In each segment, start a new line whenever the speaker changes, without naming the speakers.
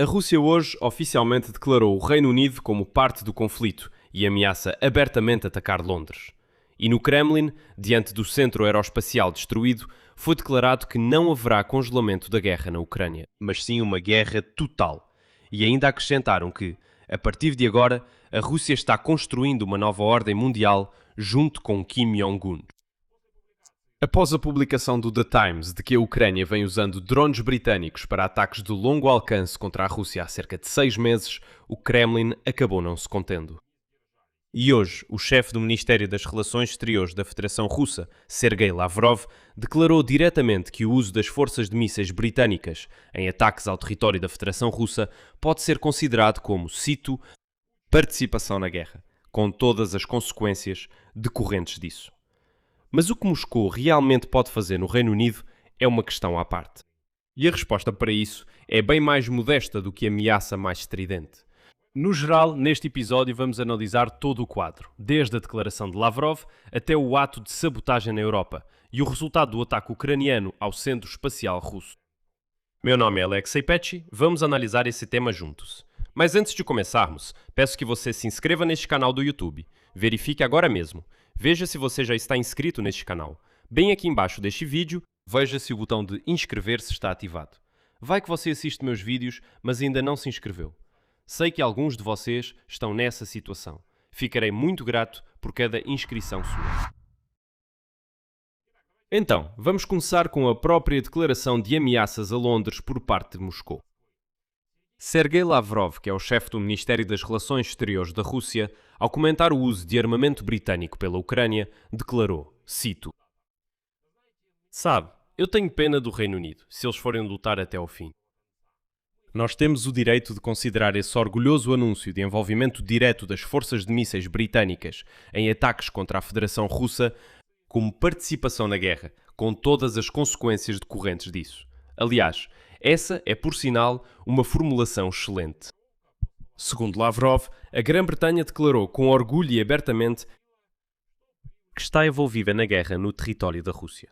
A Rússia hoje oficialmente declarou o Reino Unido como parte do conflito e ameaça abertamente atacar Londres. E no Kremlin, diante do centro aeroespacial destruído, foi declarado que não haverá congelamento da guerra na Ucrânia, mas sim uma guerra total. E ainda acrescentaram que, a partir de agora, a Rússia está construindo uma nova ordem mundial junto com Kim Jong-un. Após a publicação do The Times de que a Ucrânia vem usando drones britânicos para ataques de longo alcance contra a Rússia há cerca de 6 meses, o Kremlin acabou não se contendo. E hoje, o chefe do Ministério das Relações Exteriores da Federação Russa, Sergei Lavrov, declarou diretamente que o uso das forças de mísseis britânicas em ataques ao território da Federação Russa pode ser considerado como, cito, participação na guerra, com todas as consequências decorrentes disso. Mas o que Moscou realmente pode fazer no Reino Unido é uma questão à parte. E a resposta para isso é bem mais modesta do que a ameaça mais estridente. No geral, neste episódio vamos analisar todo o quadro, desde a declaração de Lavrov até o ato de sabotagem na Europa e o resultado do ataque ucraniano ao centro espacial russo. Meu nome é Alexei Petchy, vamos analisar esse tema juntos. Mas antes de começarmos, peço que você se inscreva neste canal do YouTube. Verifique agora mesmo. Veja se você já está inscrito neste canal. Bem aqui embaixo deste vídeo, veja se o botão de inscrever-se está ativado. Vai que você assiste meus vídeos, mas ainda não se inscreveu. Sei que alguns de vocês estão nessa situação. Ficarei muito grato por cada inscrição sua. Então, vamos começar com a própria declaração de ameaças a Londres por parte de Moscou. Sergei Lavrov, que é o chefe do Ministério das Relações Exteriores da Rússia, ao comentar o uso de armamento britânico pela Ucrânia, declarou, cito: "Sabe, eu tenho pena do Reino Unido, se eles forem lutar até ao fim. Nós temos o direito de considerar esse orgulhoso anúncio de envolvimento direto das forças de mísseis britânicas em ataques contra a Federação Russa como participação na guerra, com todas as consequências decorrentes disso. Aliás, essa é, por sinal, uma formulação excelente." Segundo Lavrov, a Grã-Bretanha declarou com orgulho e abertamente que está envolvida na guerra no território da Rússia.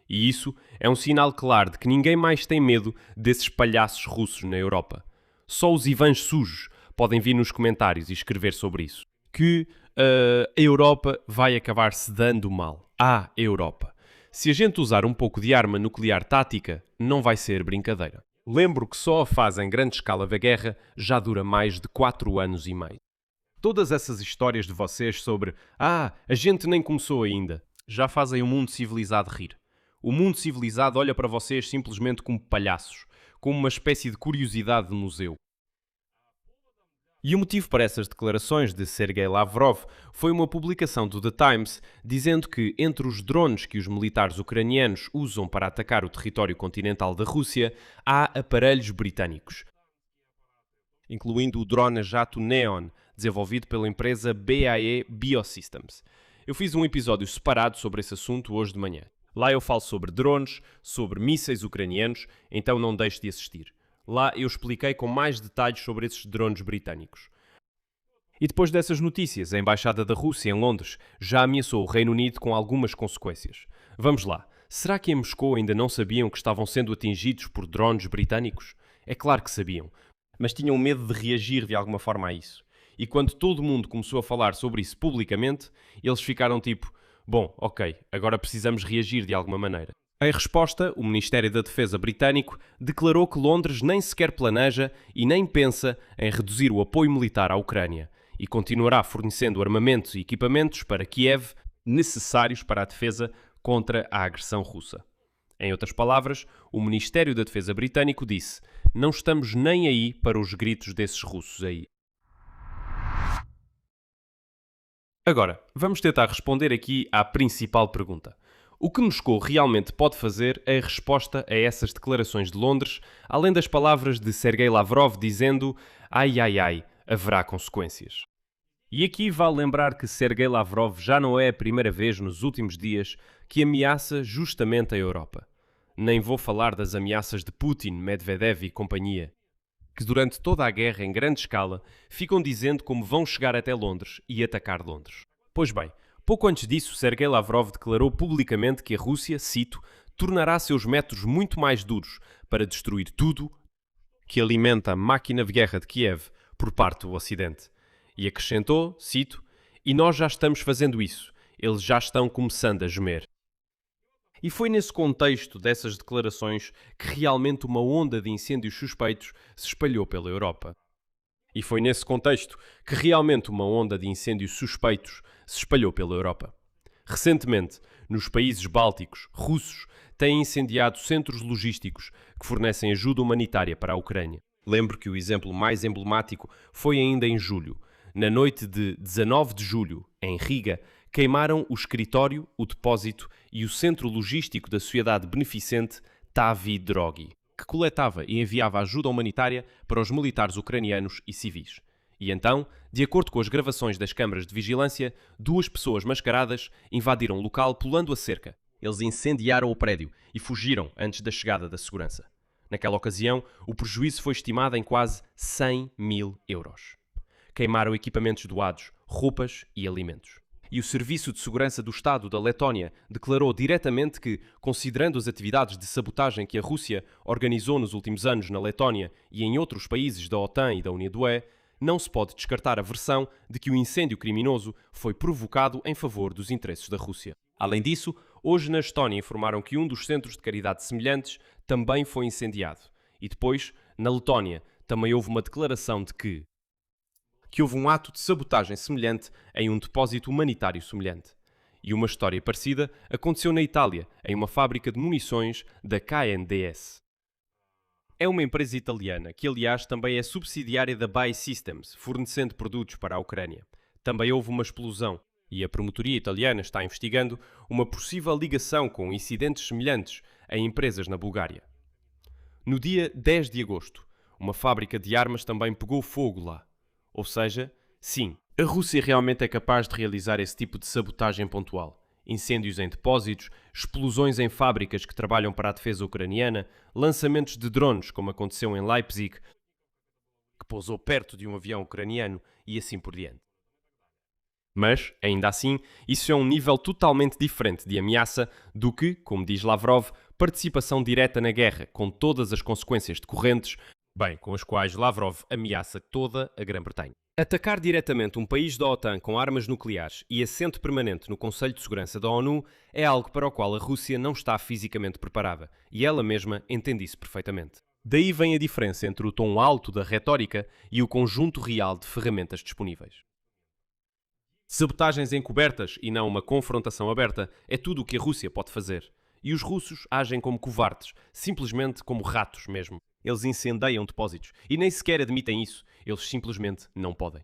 E isso é um sinal claro de que ninguém mais tem medo desses palhaços russos na Europa. Só os Ivãs sujos podem vir nos comentários e escrever sobre isso. Que a Europa vai acabar se dando mal. À Europa. Se a gente usar um pouco de arma nuclear tática, não vai ser brincadeira. Lembro que só a fase em grande escala da guerra já dura mais de 4 anos e meio. Todas essas histórias de vocês sobre a gente nem começou ainda, já fazem o mundo civilizado rir. O mundo civilizado olha para vocês simplesmente como palhaços, como uma espécie de curiosidade de museu. E o motivo para essas declarações de Sergei Lavrov foi uma publicação do The Times dizendo que entre os drones que os militares ucranianos usam para atacar o território continental da Rússia, há aparelhos britânicos, incluindo o drone a jato Neon, desenvolvido pela empresa BAE Biosystems. Eu fiz um episódio separado sobre esse assunto hoje de manhã. Lá eu falo sobre drones, sobre mísseis ucranianos, então não deixe de assistir. Lá eu expliquei com mais detalhes sobre esses drones britânicos. E depois dessas notícias, a Embaixada da Rússia em Londres já ameaçou o Reino Unido com algumas consequências. Vamos lá. Será que em Moscou ainda não sabiam que estavam sendo atingidos por drones britânicos? É claro que sabiam, mas tinham medo de reagir de alguma forma a isso. E quando todo mundo começou a falar sobre isso publicamente, eles ficaram tipo, bom, ok, agora precisamos reagir de alguma maneira. Em resposta, o Ministério da Defesa britânico declarou que Londres nem sequer planeja e nem pensa em reduzir o apoio militar à Ucrânia e continuará fornecendo armamentos e equipamentos para Kiev necessários para a defesa contra a agressão russa. Em outras palavras, o Ministério da Defesa britânico disse: "Não estamos nem aí para os gritos desses russos aí." Agora, vamos tentar responder aqui à principal pergunta. O que Moscou realmente pode fazer em resposta a essas declarações de Londres, além das palavras de Sergei Lavrov dizendo ai, haverá consequências. E aqui vale lembrar que Sergei Lavrov já não é a primeira vez nos últimos dias que ameaça justamente a Europa. Nem vou falar das ameaças de Putin, Medvedev e companhia, que durante toda a guerra em grande escala ficam dizendo como vão chegar até Londres e atacar Londres. Pois bem, pouco antes disso, Sergei Lavrov declarou publicamente que a Rússia, cito, tornará seus métodos muito mais duros para destruir tudo que alimenta a máquina de guerra de Kiev por parte do Ocidente. E acrescentou, cito, "E nós já estamos fazendo isso. Eles já estão começando a gemer." E foi nesse contexto dessas declarações que realmente uma onda de incêndios suspeitos se espalhou pela Europa. E foi nesse contexto que realmente uma onda de incêndios suspeitos se espalhou pela Europa. Recentemente, nos países bálticos, russos têm incendiado centros logísticos que fornecem ajuda humanitária para a Ucrânia. Lembro que o exemplo mais emblemático foi ainda em julho. Na noite de 19 de julho, em Riga, queimaram o escritório, o depósito e o centro logístico da sociedade beneficente Tavi Drogi, que coletava e enviava ajuda humanitária para os militares ucranianos e civis. E então, de acordo com as gravações das câmaras de vigilância, 2 pessoas mascaradas invadiram o local pulando a cerca. Eles incendiaram o prédio e fugiram antes da chegada da segurança. Naquela ocasião, o prejuízo foi estimado em quase 100.000 euros. Queimaram equipamentos doados, roupas e alimentos. E o Serviço de Segurança do Estado da Letónia declarou diretamente que, considerando as atividades de sabotagem que a Rússia organizou nos últimos anos na Letónia e em outros países da OTAN e da UE, não se pode descartar a versão de que o incêndio criminoso foi provocado em favor dos interesses da Rússia. Além disso, hoje na Estónia informaram que um dos centros de caridade semelhantes também foi incendiado. E depois, na Letónia, também houve uma declaração de que houve um ato de sabotagem semelhante em um depósito humanitário semelhante. E uma história parecida aconteceu na Itália, em uma fábrica de munições da KNDS. É uma empresa italiana que, aliás, também é subsidiária da BAE Systems, fornecendo produtos para a Ucrânia. Também houve uma explosão e a promotoria italiana está investigando uma possível ligação com incidentes semelhantes em empresas na Bulgária. No dia 10 de agosto, uma fábrica de armas também pegou fogo lá. Ou seja, sim, a Rússia realmente é capaz de realizar esse tipo de sabotagem pontual. Incêndios em depósitos, explosões em fábricas que trabalham para a defesa ucraniana, lançamentos de drones, como aconteceu em Leipzig, que pousou perto de um avião ucraniano e assim por diante. Mas, ainda assim, isso é um nível totalmente diferente de ameaça do que, como diz Lavrov, participação direta na guerra, com todas as consequências decorrentes, bem, com as quais Lavrov ameaça toda a Grã-Bretanha. Atacar diretamente um país da OTAN com armas nucleares e assento permanente no Conselho de Segurança da ONU é algo para o qual a Rússia não está fisicamente preparada, e ela mesma entende isso perfeitamente. Daí vem a diferença entre o tom alto da retórica e o conjunto real de ferramentas disponíveis. Sabotagens encobertas e não uma confrontação aberta é tudo o que a Rússia pode fazer. E os russos agem como covardes, simplesmente como ratos mesmo. Eles incendeiam depósitos e nem sequer admitem isso. Eles simplesmente não podem.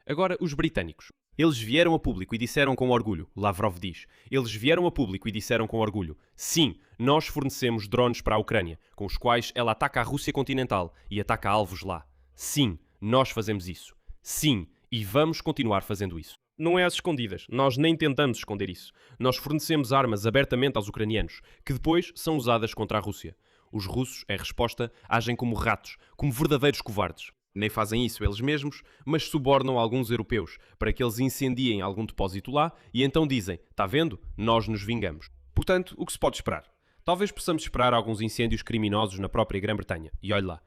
Agora, os britânicos. Eles vieram a público e disseram com orgulho, Lavrov diz, eles vieram a público e disseram com orgulho, sim, nós fornecemos drones para a Ucrânia, com os quais ela ataca a Rússia continental e ataca alvos lá. Sim, nós fazemos isso. Sim, e vamos continuar fazendo isso. Não é às escondidas, nós nem tentamos esconder isso. Nós fornecemos armas abertamente aos ucranianos, que depois são usadas contra a Rússia. Os russos, em resposta, agem como ratos, como verdadeiros covardes. Nem fazem isso eles mesmos, mas subornam alguns europeus para que eles incendiem algum depósito lá e então dizem, tá vendo? Nós nos vingamos. Portanto, o que se pode esperar? Talvez possamos esperar alguns incêndios criminosos na própria Grã-Bretanha. E olhe lá.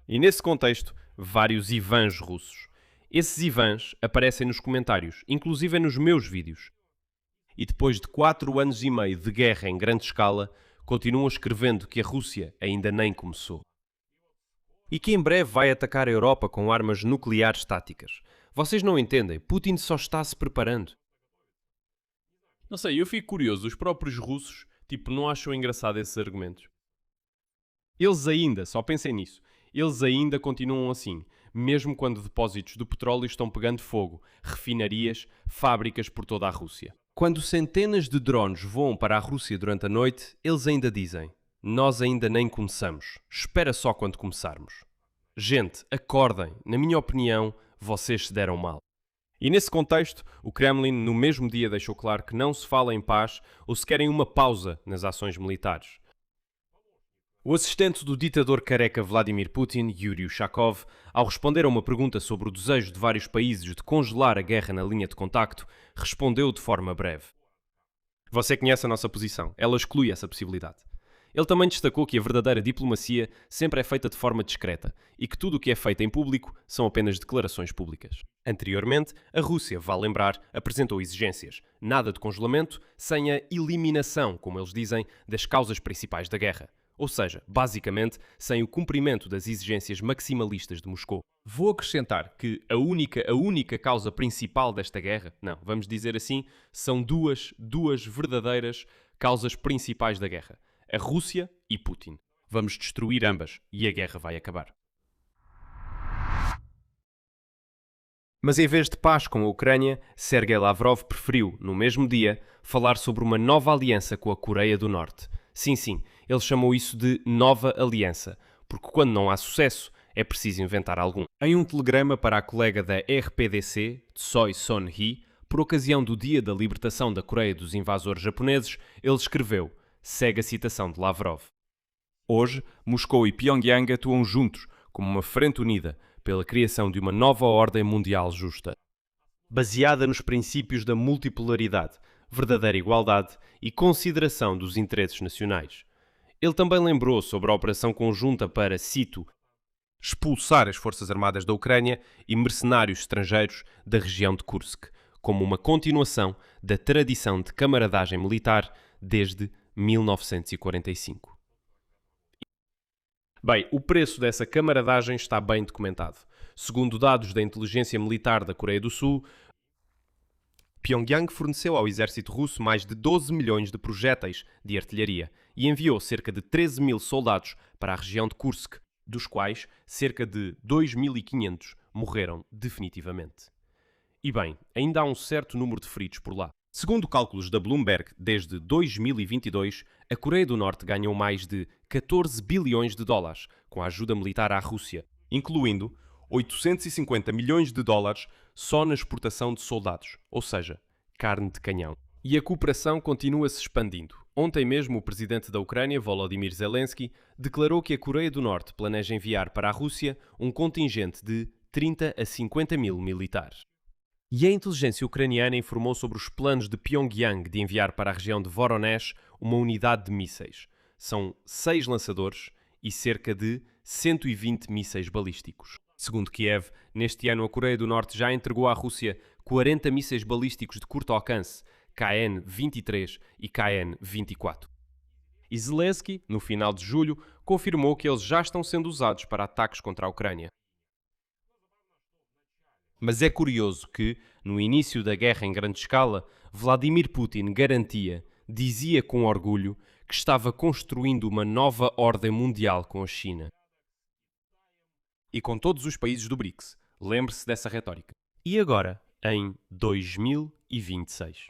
E nesse contexto, vários Ivans russos. Esses Ivans aparecem nos comentários, inclusive nos meus vídeos. E depois de 4 anos e meio de guerra em grande escala, continuam escrevendo que a Rússia ainda nem começou. E que em breve vai atacar a Europa com armas nucleares táticas. Vocês não entendem, Putin só está se preparando. Não sei, eu fico curioso, os próprios russos, não acham engraçado esses argumentos. Eles ainda, só pensem nisso, eles ainda continuam assim, mesmo quando depósitos do petróleo estão pegando fogo, refinarias, fábricas por toda a Rússia. Quando centenas de drones voam para a Rússia durante a noite, eles ainda dizem, nós ainda nem começamos, espera só quando começarmos. Gente, acordem, na minha opinião, vocês se deram mal. E nesse contexto, o Kremlin no mesmo dia deixou claro que não se fala em paz ou se querem uma pausa nas ações militares. O assistente do ditador careca Vladimir Putin, Yuri Ushakov, ao responder a uma pergunta sobre o desejo de vários países de congelar a guerra na linha de contacto, respondeu de forma breve. Você conhece a nossa posição, ela exclui essa possibilidade. Ele também destacou que a verdadeira diplomacia sempre é feita de forma discreta e que tudo o que é feito em público são apenas declarações públicas. Anteriormente, a Rússia, vale lembrar, apresentou exigências. Nada de congelamento sem a eliminação, como eles dizem, das causas principais da guerra. Ou seja, basicamente, sem o cumprimento das exigências maximalistas de Moscou. Vou acrescentar que a única causa principal desta guerra, não, vamos dizer assim, são duas verdadeiras causas principais da guerra. A Rússia e Putin. Vamos destruir ambas e a guerra vai acabar. Mas em vez de paz com a Ucrânia, Sergei Lavrov preferiu, no mesmo dia, falar sobre uma nova aliança com a Coreia do Norte. Sim, ele chamou isso de nova aliança, porque quando não há sucesso, é preciso inventar algum. Em um telegrama para a colega da RPDC, Tsoi Son-hee, por ocasião do Dia da Libertação da Coreia dos invasores japoneses, ele escreveu, segue a citação de Lavrov. Hoje, Moscou e Pyongyang atuam juntos, como uma frente unida, pela criação de uma nova ordem mundial justa, baseada nos princípios da multipolaridade, verdadeira igualdade e consideração dos interesses nacionais. Ele também lembrou sobre a operação conjunta para, cito, expulsar as forças armadas da Ucrânia e mercenários estrangeiros da região de Kursk, como uma continuação da tradição de camaradagem militar desde 1945. Bem, o preço dessa camaradagem está bem documentado. Segundo dados da inteligência militar da Coreia do Sul, Pyongyang forneceu ao exército russo mais de 12 milhões de projéteis de artilharia e enviou cerca de 13 mil soldados para a região de Kursk, dos quais cerca de 2.500 morreram definitivamente. E bem, ainda há um certo número de feridos por lá. Segundo cálculos da Bloomberg, desde 2022, a Coreia do Norte ganhou mais de 14 bilhões de dólares com a ajuda militar à Rússia, incluindo 850 milhões de dólares só na exportação de soldados, ou seja, carne de canhão. E a cooperação continua se expandindo. Ontem mesmo o presidente da Ucrânia, Volodymyr Zelensky, declarou que a Coreia do Norte planeja enviar para a Rússia um contingente de 30 a 50 mil militares. E a inteligência ucraniana informou sobre os planos de Pyongyang de enviar para a região de Voronezh uma unidade de mísseis. São 6 lançadores e cerca de 120 mísseis balísticos. Segundo Kiev, neste ano a Coreia do Norte já entregou à Rússia 40 mísseis balísticos de curto alcance, KN-23 e KN-24. E Zelensky, no final de julho, confirmou que eles já estão sendo usados para ataques contra a Ucrânia. Mas é curioso que, no início da guerra em grande escala, Vladimir Putin dizia com orgulho, que estava construindo uma nova ordem mundial com a China. E com todos os países do BRICS. Lembre-se dessa retórica. E agora, em 2026.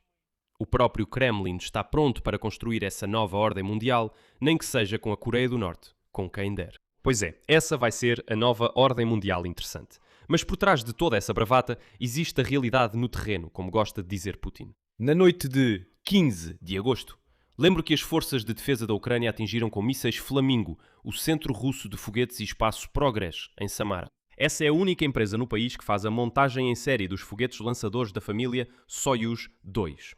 O próprio Kremlin está pronto para construir essa nova ordem mundial, nem que seja com a Coreia do Norte, com quem der. Pois é, essa vai ser a nova ordem mundial interessante. Mas por trás de toda essa bravata existe a realidade no terreno, como gosta de dizer Putin. Na noite de 15 de agosto, lembro que as forças de defesa da Ucrânia atingiram com mísseis Flamingo o centro russo de foguetes e espaço Progress, em Samara. Essa é a única empresa no país que faz a montagem em série dos foguetes lançadores da família Soyuz 2.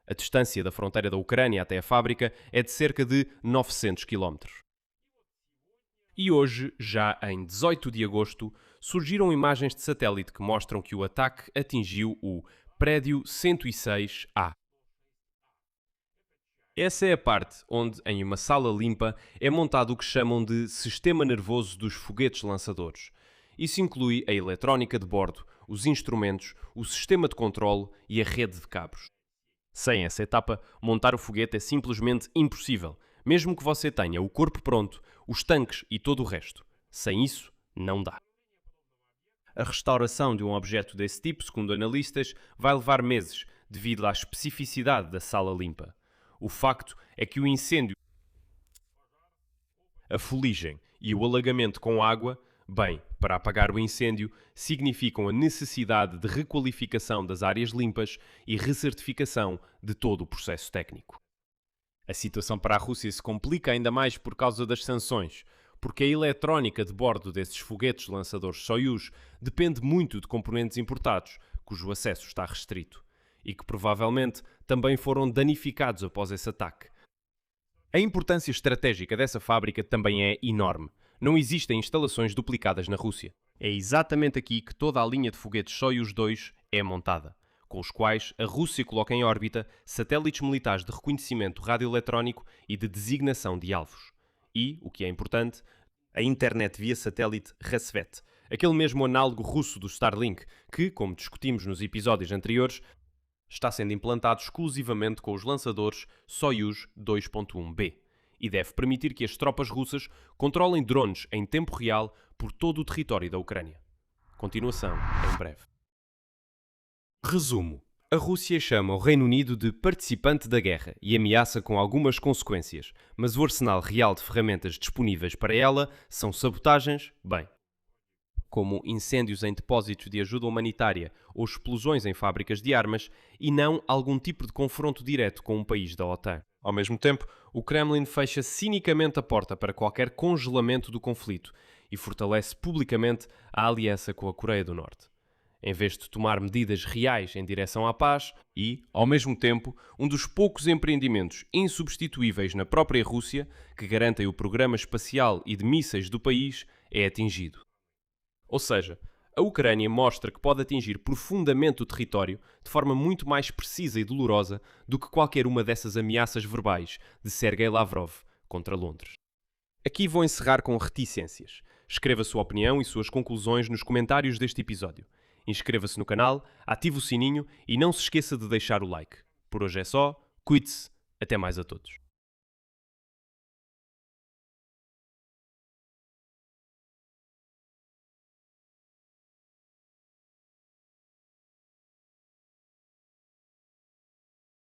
A distância da fronteira da Ucrânia até a fábrica é de cerca de 900 km. E hoje, já em 18 de agosto, surgiram imagens de satélite que mostram que o ataque atingiu o prédio 106A. Essa é a parte onde, em uma sala limpa, é montado o que chamam de sistema nervoso dos foguetes lançadores. Isso inclui a eletrónica de bordo, os instrumentos, o sistema de controle e a rede de cabos. Sem essa etapa, montar o foguete é simplesmente impossível, mesmo que você tenha o corpo pronto, os tanques e todo o resto. Sem isso, não dá. A restauração de um objeto desse tipo, segundo analistas, vai levar meses, devido à especificidade da sala limpa. O facto é que o incêndio, a fuligem e o alagamento com água, bem, para apagar o incêndio, significam a necessidade de requalificação das áreas limpas e recertificação de todo o processo técnico. A situação para a Rússia se complica ainda mais por causa das sanções, porque a eletrónica de bordo desses foguetes lançadores Soyuz depende muito de componentes importados, cujo acesso está restrito, e que provavelmente também foram danificados após esse ataque. A importância estratégica dessa fábrica também é enorme. Não existem instalações duplicadas na Rússia. É exatamente aqui que toda a linha de foguetes Soyuz 2 é montada, com os quais a Rússia coloca em órbita satélites militares de reconhecimento radioeletrónico e de designação de alvos. E, o que é importante, a internet via satélite Rassvet, aquele mesmo análogo russo do Starlink, que, como discutimos nos episódios anteriores, está sendo implantado exclusivamente com os lançadores Soyuz 2.1B e deve permitir que as tropas russas controlem drones em tempo real por todo o território da Ucrânia. Continuação em breve. Resumo. A Rússia chama o Reino Unido de participante da guerra e ameaça com algumas consequências, mas o arsenal real de ferramentas disponíveis para ela são sabotagens, como incêndios em depósitos de ajuda humanitária ou explosões em fábricas de armas, e não algum tipo de confronto direto com um país da OTAN. Ao mesmo tempo, o Kremlin fecha cinicamente a porta para qualquer congelamento do conflito e fortalece publicamente a aliança com a Coreia do Norte. Em vez de tomar medidas reais em direção à paz e, ao mesmo tempo, um dos poucos empreendimentos insubstituíveis na própria Rússia que garantem o programa espacial e de mísseis do país é atingido. Ou seja, a Ucrânia mostra que pode atingir profundamente o território de forma muito mais precisa e dolorosa do que qualquer uma dessas ameaças verbais de Sergei Lavrov contra Londres. Aqui vou encerrar com reticências. Escreva a sua opinião e suas conclusões nos comentários deste episódio. Inscreva-se no canal, ative o sininho e não se esqueça de deixar o like. Por hoje é só, cuide-se, até mais a todos.